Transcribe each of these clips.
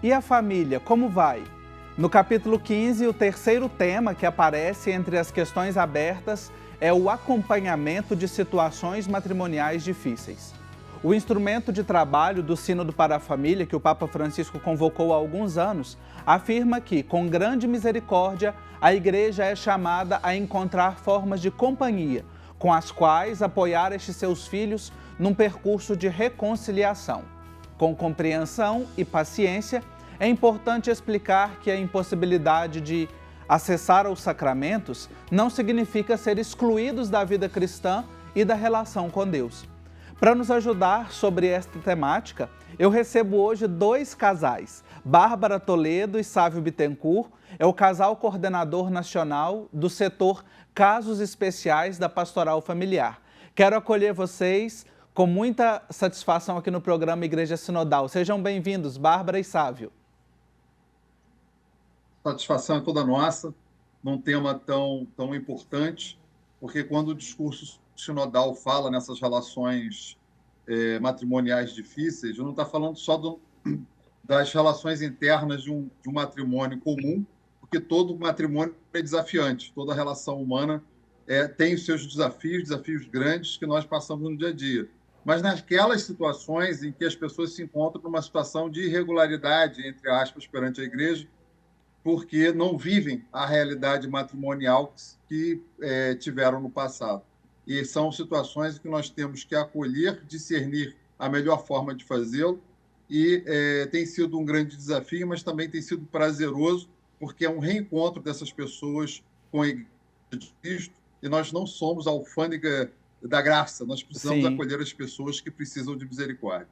E a família, como vai? No capítulo 15, o terceiro tema que aparece entre as questões abertas é o acompanhamento de situações matrimoniais difíceis. O instrumento de trabalho do Sínodo para a Família, que o Papa Francisco convocou há alguns anos, afirma que, com grande misericórdia, a Igreja é chamada a encontrar formas de companhia, com as quais apoiar estes seus filhos num percurso de reconciliação. Com compreensão e paciência, é importante explicar que a impossibilidade de acessar aos sacramentos não significa ser excluídos da vida cristã e da relação com Deus. Para nos ajudar sobre esta temática, eu recebo hoje dois casais. Bárbara Toledo e Sávio Bittencourt é o casal coordenador nacional do setor Casos Especiais da Pastoral Familiar. Quero acolher vocês com muita satisfação aqui no programa Igreja Sinodal. Sejam bem-vindos, Bárbara e Sávio. Satisfação é toda nossa, num tema tão importante, porque quando o discurso sinodal fala nessas relações matrimoniais difíceis, não está falando só das relações internas de um matrimônio comum, porque todo matrimônio é desafiante, toda relação humana tem os seus desafios grandes que nós passamos no dia a dia. Mas naquelas situações em que as pessoas se encontram numa situação de irregularidade, entre aspas, perante a igreja, porque não vivem a realidade matrimonial que tiveram no passado. E são situações que nós temos que acolher, discernir a melhor forma de fazê-lo, e tem sido um grande desafio, mas também tem sido prazeroso, porque é um reencontro dessas pessoas com a Igreja de Cristo, e nós não somos a alfândega da graça, nós precisamos acolher as pessoas que precisam de misericórdia.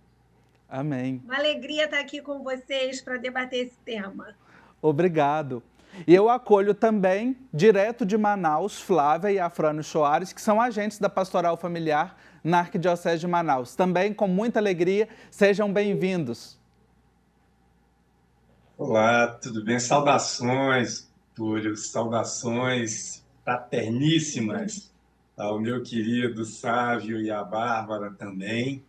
Amém. Uma alegria estar aqui com vocês para debater esse tema. Obrigado. E eu acolho também, direto de Manaus, Flávia e Afrânio Soares, que são agentes da Pastoral Familiar na Arquidiocese de Manaus. Também, com muita alegria, sejam bem-vindos. Olá, tudo bem? Saudações, Túlio, saudações fraterníssimas ao meu querido Sávio e à Bárbara também.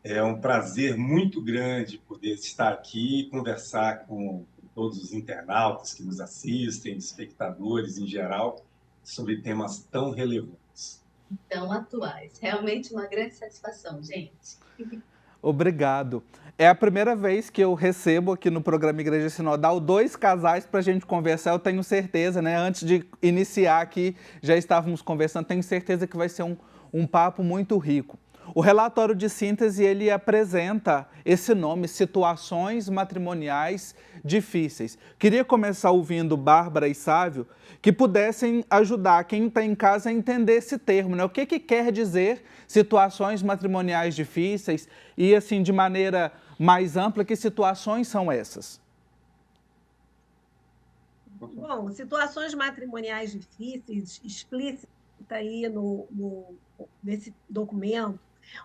É um prazer muito grande poder estar aqui e conversar com todos os internautas que nos assistem, espectadores em geral, sobre temas tão relevantes. Tão atuais. Realmente uma grande satisfação, gente. Obrigado. É a primeira vez que eu recebo aqui no programa Igreja Sinodal dois casais para a gente conversar, eu tenho certeza, né? Antes de iniciar aqui, já estávamos conversando, tenho certeza que vai ser um papo muito rico. O relatório de síntese, ele apresenta esse nome, Situações Matrimoniais Difíceis. Queria começar ouvindo Bárbara e Sávio, que pudessem ajudar quem está em casa a entender esse termo, né? O que quer dizer situações matrimoniais difíceis e, assim, de maneira mais ampla, que situações são essas? Bom, situações matrimoniais difíceis, explícita aí nesse documento,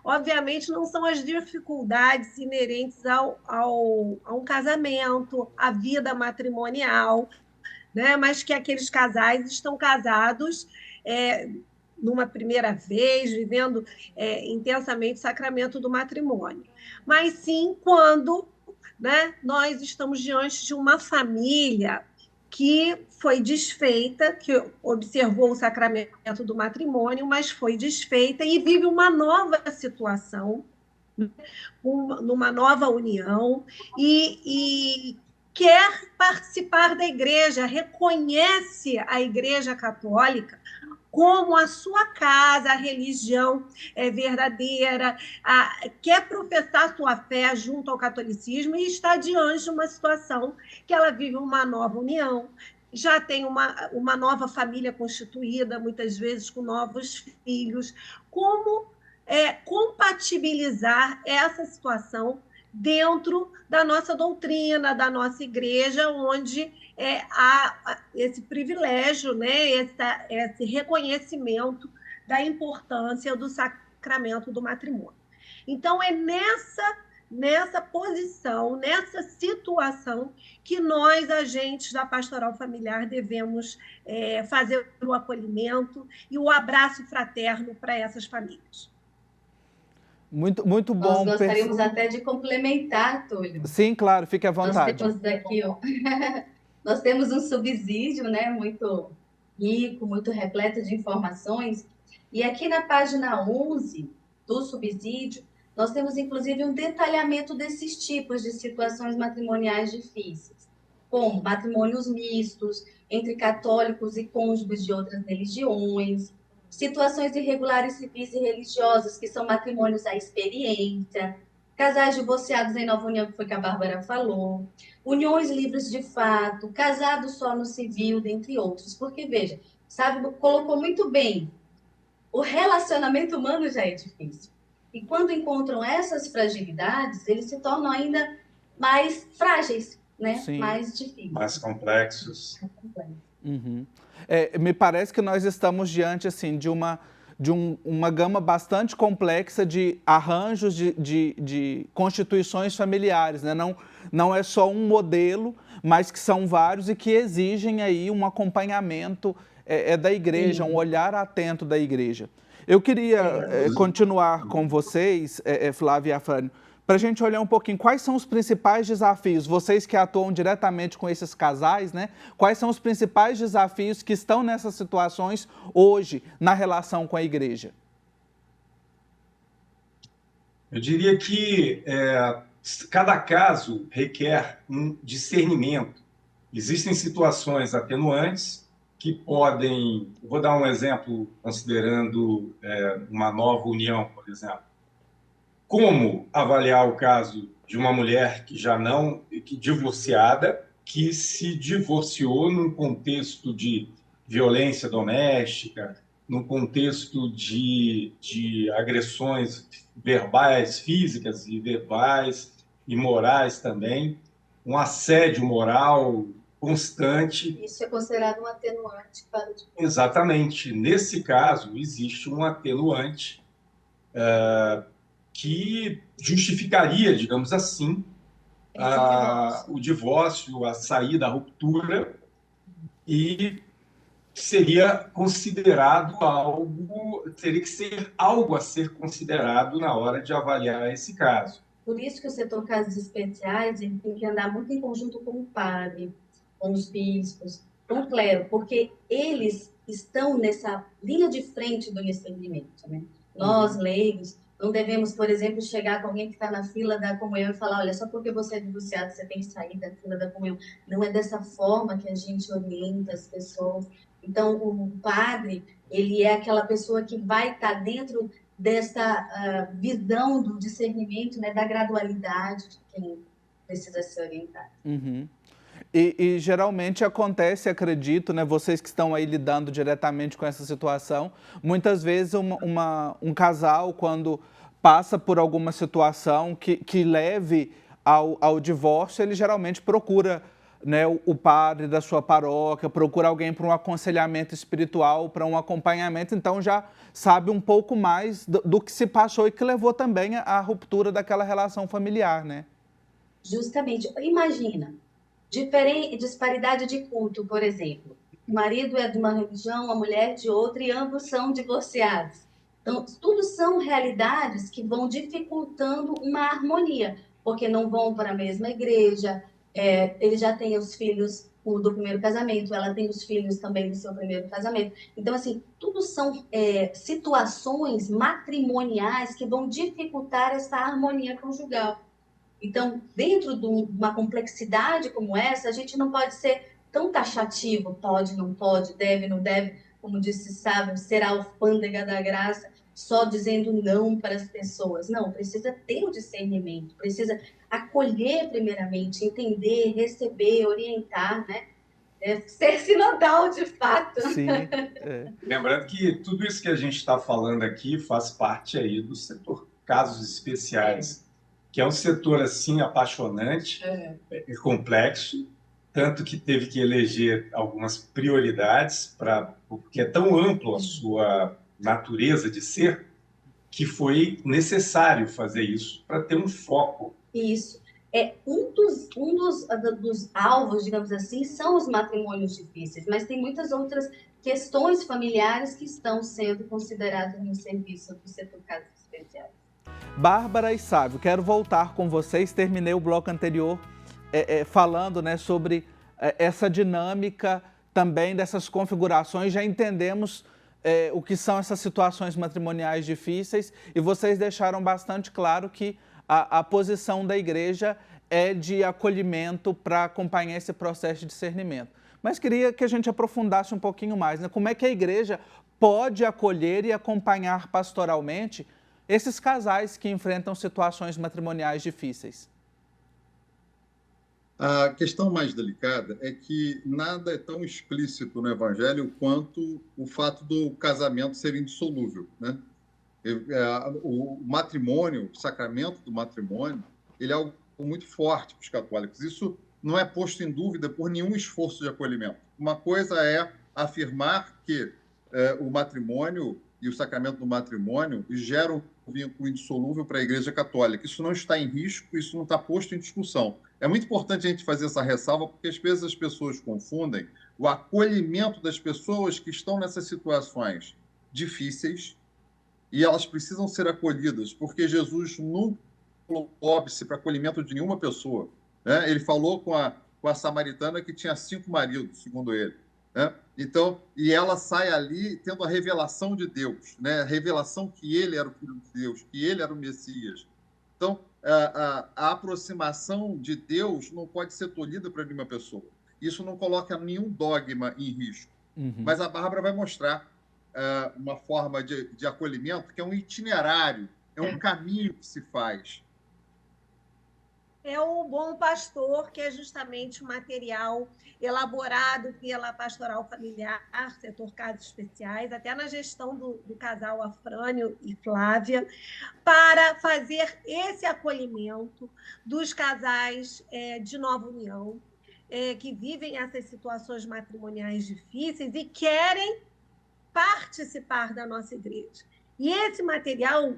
obviamente não são as dificuldades inerentes a um casamento, à vida matrimonial, né? Mas que aqueles casais estão casados numa primeira vez, vivendo intensamente o sacramento do matrimônio. Mas sim quando, né, nós estamos diante de uma família que foi desfeita, que observou o sacramento do matrimônio, mas foi desfeita e vive uma nova situação, numa nova união, e quer participar da igreja, reconhece a Igreja Católica como a sua casa, a religião verdadeira, quer professar sua fé junto ao catolicismo e está diante de uma situação que ela vive uma nova união, já tem uma nova família constituída, muitas vezes com novos filhos. Como compatibilizar essa situação dentro da nossa doutrina, da nossa igreja, onde há esse privilégio, né, esse reconhecimento da importância do sacramento do matrimônio. Então, é nessa posição, nessa situação, que nós, agentes da Pastoral Familiar, devemos fazer o acolhimento e o abraço fraterno para essas famílias. Muito Nós bom. gostaríamos até de complementar, Túlio. Sim, claro, fique à vontade. Nós temos aqui, ó, nós temos um subsídio, né, muito rico, muito repleto de informações. E aqui na página 11 do subsídio, nós temos inclusive um detalhamento desses tipos de situações matrimoniais difíceis, como matrimônios mistos, entre católicos e cônjuges de outras religiões, situações irregulares civis e religiosas, que são matrimônios à experiência, casais divorciados em nova união, que foi que a Bárbara falou, uniões livres de fato, casados só no civil, dentre outros. Porque, veja, sabe, colocou muito bem, o relacionamento humano já é difícil. E quando encontram essas fragilidades, eles se tornam ainda mais frágeis, né? Sim. Mais difíceis. Mais complexos. Uhum. Me parece que nós estamos diante assim, de uma gama bastante complexa de arranjos de constituições familiares, né? Não é só um modelo, mas que são vários e que exigem aí um acompanhamento da igreja, um olhar atento da igreja. Eu queria continuar com vocês, Flávia e Afrânio, para a gente olhar um pouquinho quais são os principais desafios, vocês que atuam diretamente com esses casais, né? Quais são os principais desafios que estão nessas situações hoje na relação com a igreja? Eu diria que cada caso requer um discernimento. Existem situações atenuantes que podem... Vou dar um exemplo considerando uma nova união, por exemplo. Como avaliar o caso de uma mulher que divorciada, que se divorciou num contexto de violência doméstica, num contexto de agressões verbais, físicas e verbais, e morais também, um assédio moral constante. Isso é considerado um atenuante para o divórcio. Exatamente. Nesse caso, existe um atenuante que justificaria, digamos assim, o divórcio, a saída, a ruptura, e seria considerado teria que ser algo a ser considerado na hora de avaliar esse caso. Por isso que o setor casos especiais ele tem que andar muito em conjunto com o padre, com os bispos, com o clero, porque eles estão nessa linha de frente do discernimento, né? Nós, leigos, não devemos, por exemplo, chegar com alguém que está na fila da comunhão e falar, olha, só porque você é divorciado, você tem que sair da fila da comunhão. Não é dessa forma que a gente orienta as pessoas. Então, o padre, ele é aquela pessoa que vai estar dentro dessa visão do discernimento, né, da gradualidade de quem precisa ser orientado. Uhum. E geralmente acontece, acredito, né, vocês que estão aí lidando diretamente com essa situação, muitas vezes um casal, quando passa por alguma situação que leve ao divórcio, ele geralmente procura, né, o padre da sua paróquia, procura alguém para um aconselhamento espiritual, para um acompanhamento, então já sabe um pouco mais do que se passou e que levou também à ruptura daquela relação familiar, né? Justamente. Imagina, disparidade de culto, por exemplo. O marido é de uma religião, a mulher de outra, e ambos são divorciados. Então, tudo são realidades que vão dificultando uma harmonia, porque não vão para a mesma igreja, ele já tem os filhos do primeiro casamento, ela tem os filhos também do seu primeiro casamento. Então, assim, tudo são situações matrimoniais que vão dificultar essa harmonia conjugal. Então, dentro de uma complexidade como essa, a gente não pode ser tão taxativo, pode, não pode, deve, não deve, como disse Sábio, ser a alfândega da graça, só dizendo não para as pessoas. Não, precisa ter o discernimento, precisa acolher primeiramente, entender, receber, orientar, né? Ser sinodal de fato. Sim. Lembrando que tudo isso que a gente está falando aqui faz parte aí do setor casos especiais, que é um setor assim apaixonante, complexo, tanto que teve que eleger algumas prioridades, porque é tão amplo a sua natureza de ser, que foi necessário fazer isso para ter um foco. Isso. Um dos alvos, digamos assim, são os matrimônios difíceis, mas tem muitas outras questões familiares que estão sendo consideradas no serviço do setor casos especiais. Bárbara e Sávio, quero voltar com vocês. Terminei o bloco anterior falando, né, sobre essa dinâmica também dessas configurações. Já entendemos o que são essas situações matrimoniais difíceis e vocês deixaram bastante claro que a posição da igreja é de acolhimento para acompanhar esse processo de discernimento. Mas queria que a gente aprofundasse um pouquinho mais, né? Como é que a igreja pode acolher e acompanhar pastoralmente esses casais que enfrentam situações matrimoniais difíceis? A questão mais delicada é que nada é tão explícito no Evangelho quanto o fato do casamento ser indissolúvel, né? O matrimônio, o sacramento do matrimônio, ele é algo muito forte para os católicos. Isso não é posto em dúvida por nenhum esforço de acolhimento. Uma coisa é afirmar que o matrimônio e o sacramento do matrimônio geram um vínculo indissolúvel para a Igreja Católica. Isso não está em risco, isso não está posto em discussão. É muito importante a gente fazer essa ressalva, porque às vezes as pessoas confundem o acolhimento das pessoas que estão nessas situações difíceis e elas precisam ser acolhidas, porque Jesus nunca colocou óbice para acolhimento de nenhuma pessoa, né? Ele falou com a samaritana que tinha 5 maridos, segundo ele, né? Então, e ela sai ali tendo a revelação de Deus, né? A revelação que ele era o Filho de Deus, que ele era o Messias. Então, a aproximação de Deus não pode ser tolhida para nenhuma pessoa. Isso não coloca nenhum dogma em risco. Mas a Bárbara vai mostrar uma forma de acolhimento que é um itinerário, é um caminho que se faz. É o Bom Pastor, que é justamente o material elaborado pela Pastoral Familiar, setor Casos Especiais, até na gestão do casal Afrânio e Flávia, para fazer esse acolhimento dos casais de nova união, que vivem essas situações matrimoniais difíceis e querem participar da nossa igreja. E esse material,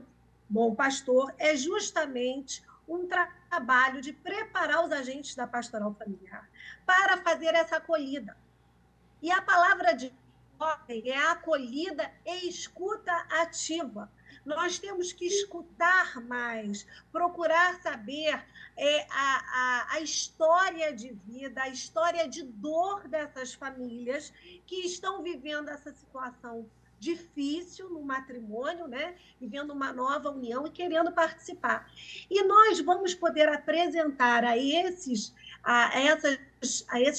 Bom Pastor, é justamente um trabalho de preparar os agentes da pastoral familiar para fazer essa acolhida. E a palavra de ordem é acolhida e escuta ativa. Nós temos que escutar mais, procurar saber a história de vida, a história de dor dessas famílias que estão vivendo essa situação difícil no matrimônio, né? Vivendo uma nova união e querendo participar. E nós vamos poder apresentar a esses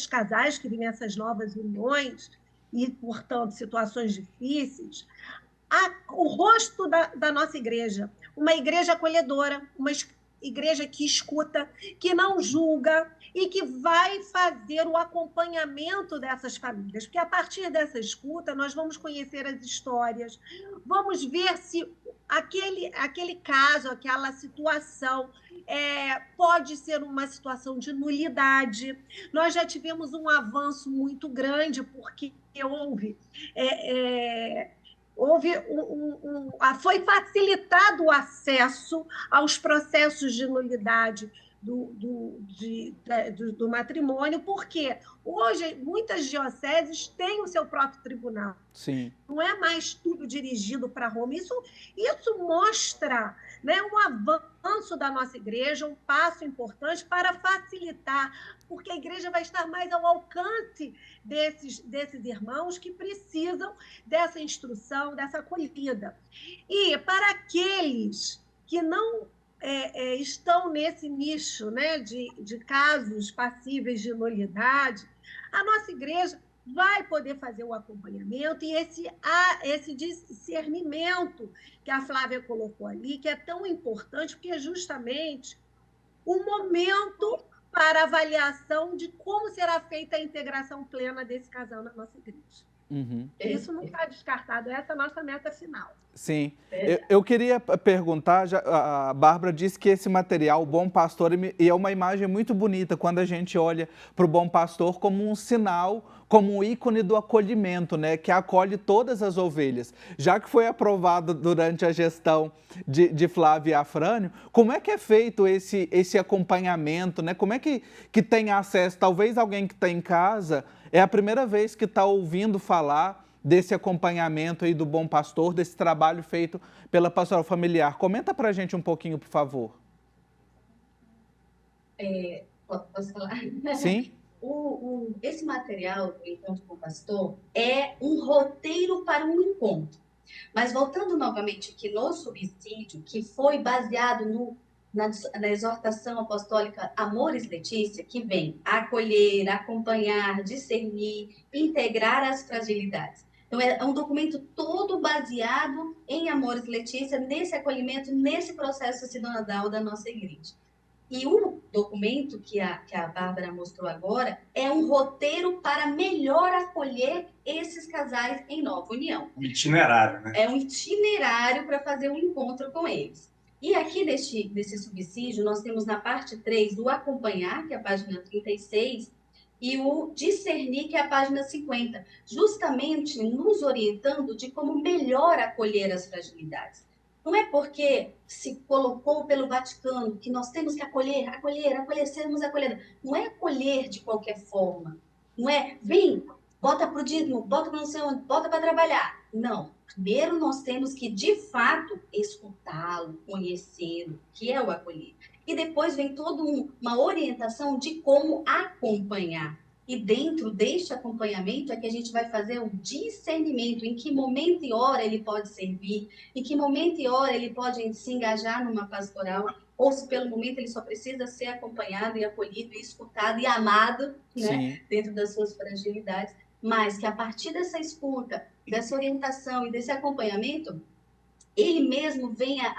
casais que vivem essas novas uniões e, portanto, situações difíceis, o rosto da nossa igreja, uma igreja acolhedora, uma igreja que escuta, que não julga e que vai fazer o acompanhamento dessas famílias. Porque, a partir dessa escuta, nós vamos conhecer as histórias, vamos ver se aquele caso, aquela situação pode ser uma situação de nulidade. Nós já tivemos um avanço muito grande, porque foi facilitado o acesso aos processos de nulidade do matrimônio, porque hoje muitas dioceses têm o seu próprio tribunal. Sim. Não é mais tudo dirigido para Roma. Isso mostra, né, um avanço da nossa igreja, um passo importante para facilitar, porque a igreja vai estar mais ao alcance desses irmãos que precisam dessa instrução, dessa acolhida. E para aqueles que não estão nesse nicho, né, de casos passíveis de nulidade, a nossa igreja vai poder fazer o acompanhamento e esse discernimento que a Flávia colocou ali, que é tão importante, porque é justamente o momento para avaliação de como será feita a integração plena desse casal na nossa igreja. Isso não está descartado, essa é a nossa meta final. Sim. Eu queria perguntar, a Bárbara disse que esse material, o Bom Pastor, e é uma imagem muito bonita quando a gente olha para o Bom Pastor como um sinal, como um ícone do acolhimento, né, que acolhe todas as ovelhas. Já que foi aprovado durante a gestão de Flávia Afrânio, como é que é feito esse acompanhamento, né? Como é que tem acesso? Talvez alguém que está em casa é a primeira vez que está ouvindo falar desse acompanhamento aí do Bom Pastor, desse trabalho feito pela Pastoral Familiar. Comenta para a gente um pouquinho, por favor. Posso falar? Sim. Esse material do Encontro com o Pastor é um roteiro para um encontro. Mas voltando novamente aqui no subsídio, que foi baseado na exortação apostólica Amoris Laetitia, que vem acolher, acompanhar, discernir, integrar as fragilidades. Então, é um documento todo baseado em Amoris Laetitia, nesse acolhimento, nesse processo sinodal da nossa igreja. E o documento que a Bárbara mostrou agora é um roteiro para melhor acolher esses casais em nova união. Um itinerário, né? É um itinerário para fazer um encontro com eles. E aqui nesse subsídio, nós temos na parte 3 o acompanhar, que é a página 36, e o discernir, que é a página 50, justamente nos orientando de como melhor acolher as fragilidades. Não é porque se colocou pelo Vaticano que nós temos que acolher, sermos acolhidos. Não é acolher de qualquer forma. Não é, vem, bota para o dízimo, bota para não sei onde, bota para trabalhar. Não. Primeiro nós temos que, de fato, escutá-lo, conhecê-lo, que é o acolher. E depois vem toda uma orientação de como acompanhar. E dentro deste acompanhamento é que a gente vai fazer o discernimento, em que momento e hora ele pode servir, em que momento e hora ele pode se engajar numa pastoral, ou se pelo momento ele só precisa ser acompanhado e acolhido, e escutado e amado, né, dentro das suas fragilidades, mas que a partir dessa escuta, dessa orientação e desse acompanhamento, ele mesmo venha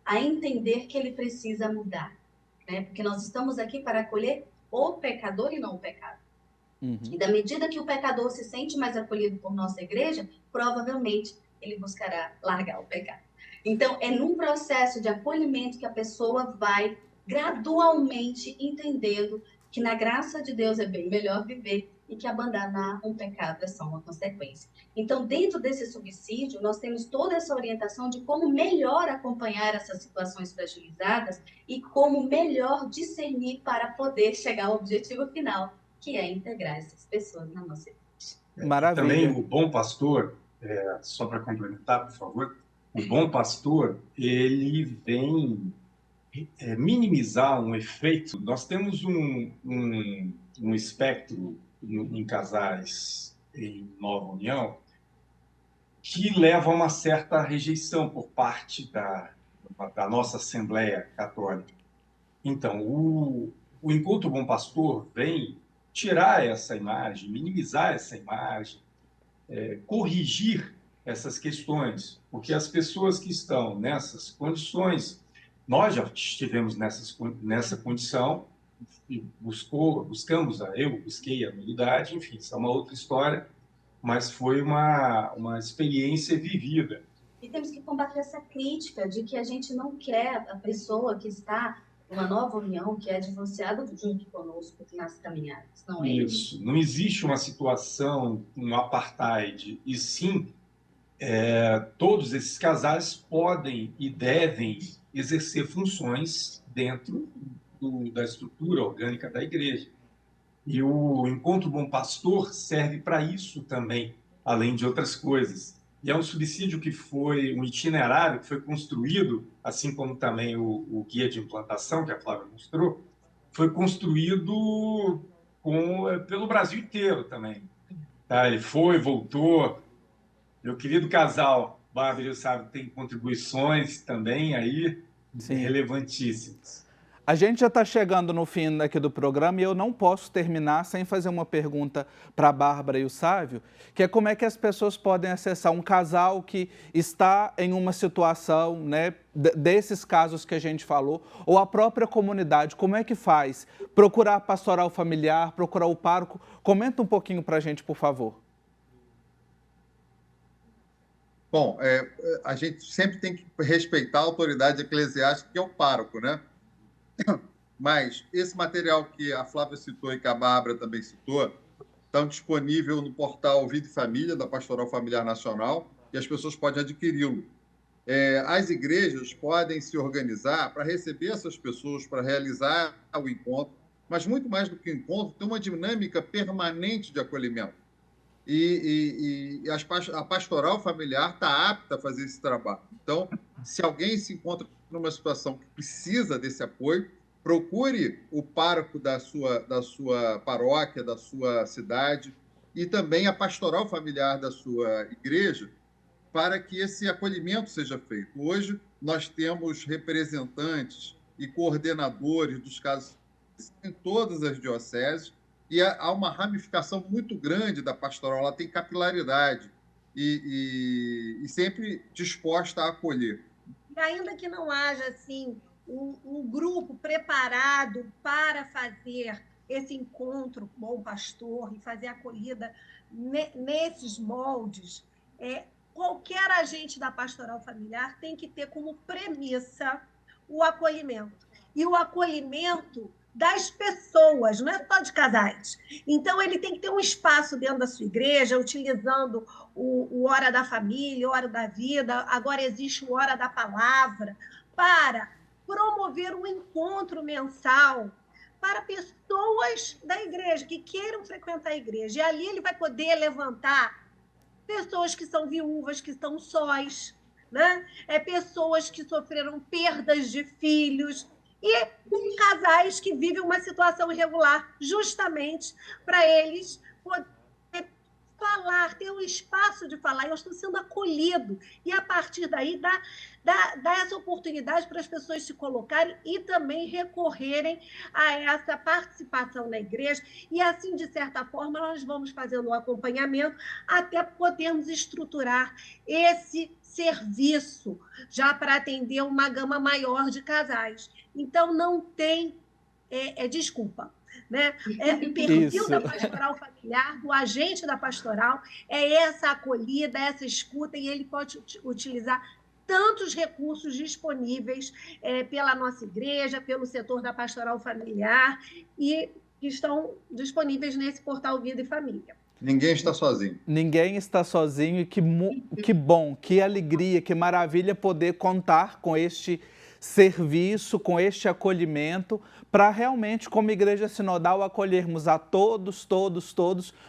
a entender que ele precisa mudar, né? Porque nós estamos aqui para acolher o pecador e não o pecado. E da medida que o pecador se sente mais acolhido por nossa igreja, provavelmente ele buscará largar o pecado. Então, é num processo de acolhimento que a pessoa vai gradualmente entendendo que na graça de Deus é bem melhor viver e que abandonar um pecado é só uma consequência. Então, dentro desse subsídio, nós temos toda essa orientação de como melhor acompanhar essas situações fragilizadas e como melhor discernir para poder chegar ao objetivo final, que é integrar essas pessoas na nossa igreja. Maravilha. Também o Bom Pastor, só para complementar, por favor, o Bom Pastor, ele vem minimizar um efeito. Nós temos um espectro em casais em nova união que leva a uma certa rejeição por parte da nossa Assembleia Católica. Então, o Encontro Bom Pastor vem tirar essa imagem, minimizar essa imagem, corrigir essas questões, porque as pessoas que estão nessas condições, nós já estivemos nessa condição e eu busquei a nulidade, enfim, isso é uma outra história, mas foi uma experiência vivida. E temos que combater essa crítica de que a gente não quer a pessoa que está uma nova união, que é divorciada junto conosco nas caminhadas. Não é isso. Não existe uma situação, um apartheid, e sim, todos esses casais podem e devem exercer funções dentro da estrutura orgânica da igreja. E o Encontro Bom Pastor serve para isso também, além de outras coisas. E é um subsídio que foi um itinerário que foi construído, assim como também o guia de implantação, que a Flávia mostrou, foi construído pelo Brasil inteiro também. Tá? Ele foi, voltou. Meu querido casal, Bárbara e o Sábio, tem contribuições também aí relevantíssimas. A gente já está chegando no fim aqui do programa e eu não posso terminar sem fazer uma pergunta para a Bárbara e o Sávio, que é como é que as pessoas podem acessar um casal que está em uma situação, né, desses casos que a gente falou, ou a própria comunidade, como é que faz? Procurar a pastoral familiar, procurar o pároco? Comenta um pouquinho para a gente, por favor. Bom, a gente sempre tem que respeitar a autoridade eclesiástica, que é o pároco, né? Mas esse material que a Flávia citou e que a Bárbara também citou, estão disponível no portal Vida e Família, da Pastoral Familiar Nacional, e as pessoas podem adquiri-lo. As igrejas podem se organizar para receber essas pessoas, para realizar o encontro, mas muito mais do que o encontro, tem uma dinâmica permanente de acolhimento. a pastoral familiar está apta a fazer esse trabalho. Então, se alguém se encontra numa situação que precisa desse apoio, procure o pároco da sua paróquia, da sua cidade, e também a pastoral familiar da sua igreja, para que esse acolhimento seja feito. Hoje, nós temos representantes e coordenadores dos casos em todas as dioceses, e há uma ramificação muito grande da pastoral, ela tem capilaridade e sempre disposta a acolher. E ainda que não haja assim, um grupo preparado para fazer esse encontro com o bom pastor e fazer a acolhida nesses moldes, qualquer agente da pastoral familiar tem que ter como premissa o acolhimento. E o acolhimento das pessoas, não é só de casais. Então, ele tem que ter um espaço dentro da sua igreja, utilizando o Hora da Família, o Hora da Vida, agora existe o Hora da Palavra, para promover um encontro mensal para pessoas da igreja, que queiram frequentar a igreja. E ali ele vai poder levantar pessoas que são viúvas, que estão sós, né? Pessoas que sofreram perdas de filhos, e casais que vivem uma situação irregular, justamente para eles poderem falar, ter um espaço de falar. Eu estou sendo acolhido. E, a partir daí, dá essa oportunidade para as pessoas se colocarem e também recorrerem a essa participação na igreja. E, assim, de certa forma, nós vamos fazendo um acompanhamento até podermos estruturar esse serviço já para atender uma gama maior de casais. Então, não tem desculpa. Né? Perfil da pastoral familiar, do agente da pastoral, essa acolhida, essa escuta, e ele pode utilizar tantos recursos disponíveis pela nossa igreja, pelo setor da pastoral familiar, e que estão disponíveis nesse portal Vida e Família. Ninguém está sozinho. Ninguém está sozinho, e que bom, que alegria, que maravilha poder contar com este serviço, com este acolhimento, para realmente, como Igreja Sinodal, acolhermos a todos,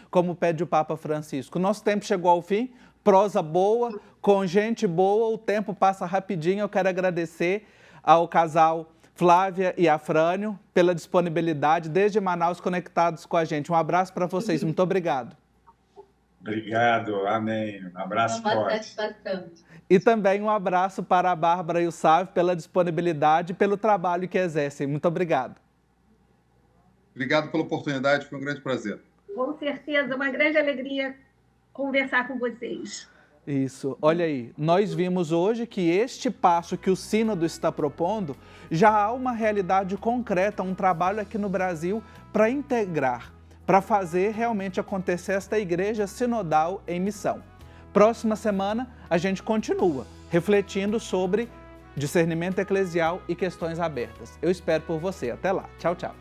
como pede o Papa Francisco. Nosso tempo chegou ao fim, prosa boa, com gente boa, o tempo passa rapidinho. Eu quero agradecer ao casal Flávia e Afrânio pela disponibilidade, desde Manaus, conectados com a gente. Um abraço para vocês, muito obrigado. Obrigado, amém. Um abraço forte. Satisfação. E também um abraço para a Bárbara e o Sávio pela disponibilidade e pelo trabalho que exercem. Muito obrigado. Obrigado pela oportunidade, foi um grande prazer. Com certeza, uma grande alegria conversar com vocês. Isso, olha aí, nós vimos hoje que este passo que o Sínodo está propondo, já há uma realidade concreta, um trabalho aqui no Brasil para integrar, para fazer realmente acontecer esta igreja sinodal em missão. Próxima semana a gente continua refletindo sobre discernimento eclesial e questões abertas. Eu espero por você. Até lá. Tchau, tchau.